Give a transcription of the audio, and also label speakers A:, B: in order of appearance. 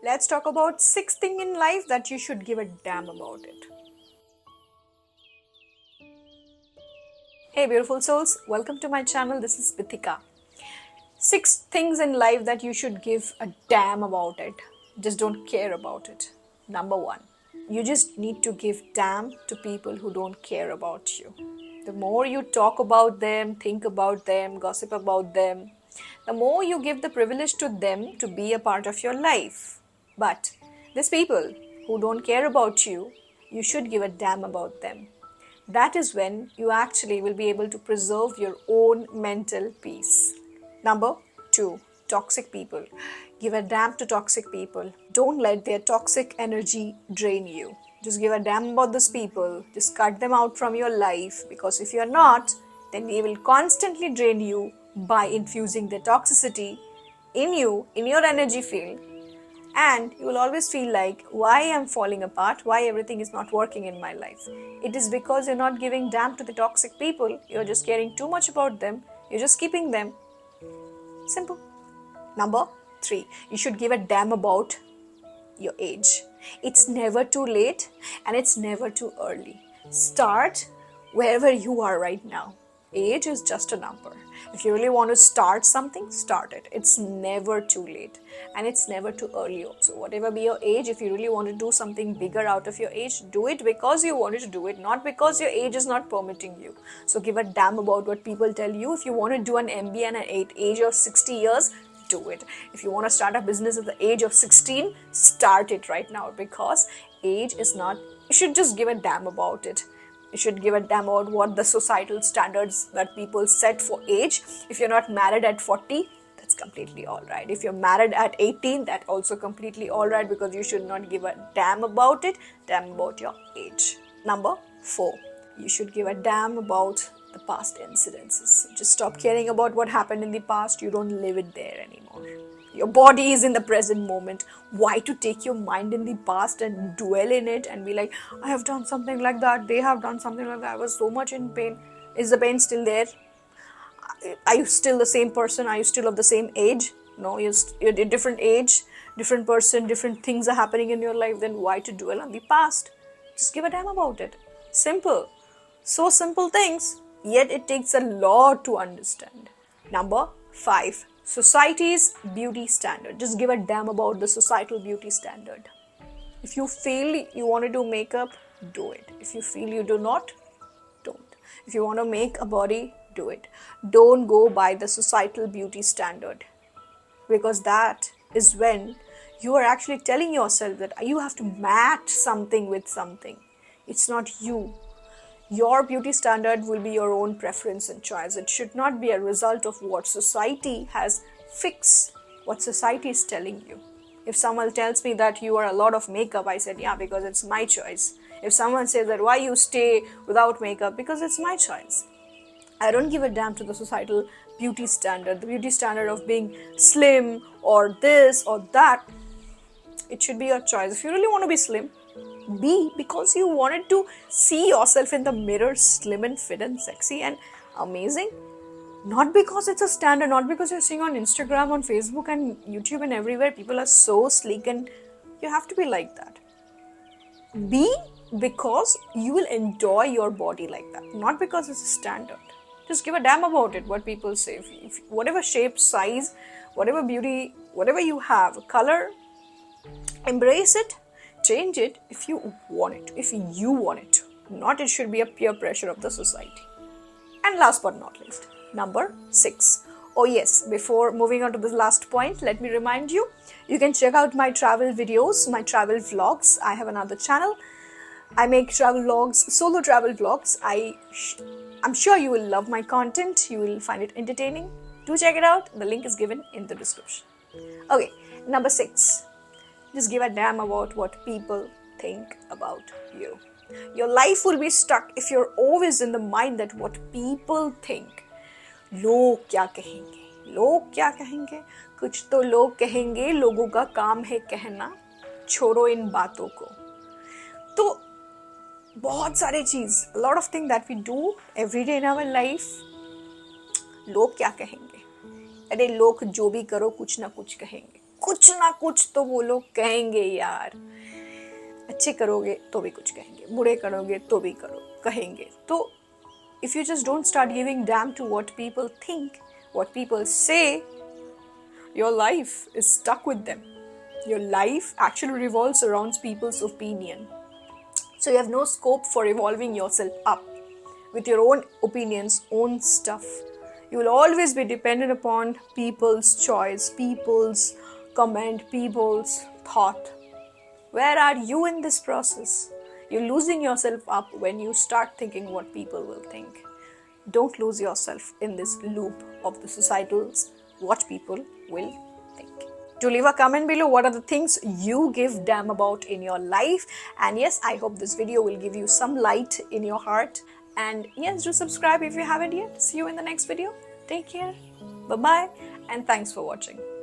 A: Let's talk about sixth thing in life that you should give a damn about it. Hey beautiful souls, welcome to my channel. This is Bithika. Six things in life that you should give a damn about it. Just don't care about it. Number one, you just need to give damn to people who don't care about you. The more you talk about them, think about them, gossip about them, the more you give the privilege to them to be a part of your life. But these people who don't care about you, you should give a damn about them. That is when you actually will be able to preserve your own mental peace. Number two, toxic people. Give a damn to toxic people. Don't let their toxic energy drain you. Just give a damn about these people. Just cut them out from your life, because if you're not, then they will constantly drain you by infusing their toxicity in you, in your energy field. And you will always feel like, why I'm falling apart, why everything is not working in my life. It is because you're not giving damn to the toxic people. You're just caring too much about them. You're just keeping them. Simple. Number three, you should give a damn about your age. It's never too late and it's never too early. Start wherever you are right now. Age is just a number. If you really want to start something, start it. It's never too late and it's never too early also. Whatever be your age, if you really want to do something bigger out of your age, do it because you wanted to do it, not because your age is not permitting you. So give a damn about what people tell you. If you want to do an MBA at an age of 60 years, do it. If you want to start a business at the age of 16, start it right now, because age is not, you should just give a damn about it. You should give a damn about what the societal standards that people set for age. If you're not married at 40, that's completely alright. If you're married at 18, that's also completely alright, because you should not give a damn about it. Damn about your age. Number four, you should give a damn about the past incidences. Just stop caring about what happened in the past. You don't live it there anymore. Your body is in the present moment. Why to take your mind in the past and dwell in it and be like, I have done something like that, they have done something like that, I was so much in pain. Is the pain still there? Are you still the same person? Are you still of the same age? No, you're a different age, different person, different things are happening in your life. Then why to dwell on the past? Just give a damn about it. Simple. So simple things, yet it takes a lot to understand. Number five, society's beauty standard. Just give a damn about the societal beauty standard. If you feel you want to do makeup, do it. If you feel you do not, don't. If you want to make a body, do it. Don't go by the societal beauty standard, because that is when you are actually telling yourself that you have to match something with something. It's not you. Your beauty standard will be your own preference and choice. It should not be a result of what society has fixed, what society is telling you. If someone tells me that you are a lot of makeup, I said, yeah, because it's my choice. If someone says that why you stay without makeup, because it's my choice. I don't give a damn to the societal beauty standard, the beauty standard of being slim or this or that. It should be your choice. If you really want to be slim, be, because you wanted to see yourself in the mirror slim and fit and sexy and amazing. Not because it's a standard, not because you're seeing on Instagram, on Facebook and YouTube and everywhere people are so sleek and you have to be like that. Be because you will enjoy your body like that, not because it's a standard. Just give a damn about it, what people say. If whatever shape, size, whatever beauty, whatever you have, color, embrace it. Change it if you want it, if you want it. Not it should be a peer pressure of the society. And last but not least, number six. Oh yes, before moving on to the last point, let me remind you, you can check out my travel videos, my travel vlogs. I have another channel. I make travel vlogs, solo travel vlogs. I'm sure you will love my content. You will find it entertaining. Do check it out. The link is given in the description. Okay, number six. Just give a damn about what people think about you. Your life will be stuck if you're always in the mind that what people think. लोग क्या कहेंगे? लोग क्या कहेंगे? कुछ तो लोग कहेंगे, लोगों का काम है कहना, छोड़ो इन बातों को. तो बहुत सारे चीज, a lot of things that we do every day in our life, लोग क्या कहेंगे? अरे लोग जो भी करो कुछ ना कुछ कहेंगे. कुछ ना कुछ तो वो लोग कहेंगे यार। अच्छे करोगे तो भी कुछ कहेंगे, बुरे करोगे तो भी कहेंगे। तो if you just don't start giving damn to what people think, what people say, your life is stuck with them. Your life actually revolves around people's opinion. So you have no scope for evolving yourself up with your own opinions, own stuff. You will always be dependent upon people's choice, people's comment, people's thought. Where are you in this process? You're losing yourself up when you start thinking what people will think. Don't lose yourself in this loop of the societal's what people will think. Do leave a comment below what are the things you give damn about in your life. And yes, I hope this video will give you some light in your heart. And yes, do subscribe if you haven't yet. See you in the next video. Take care. Bye-bye. And thanks for watching.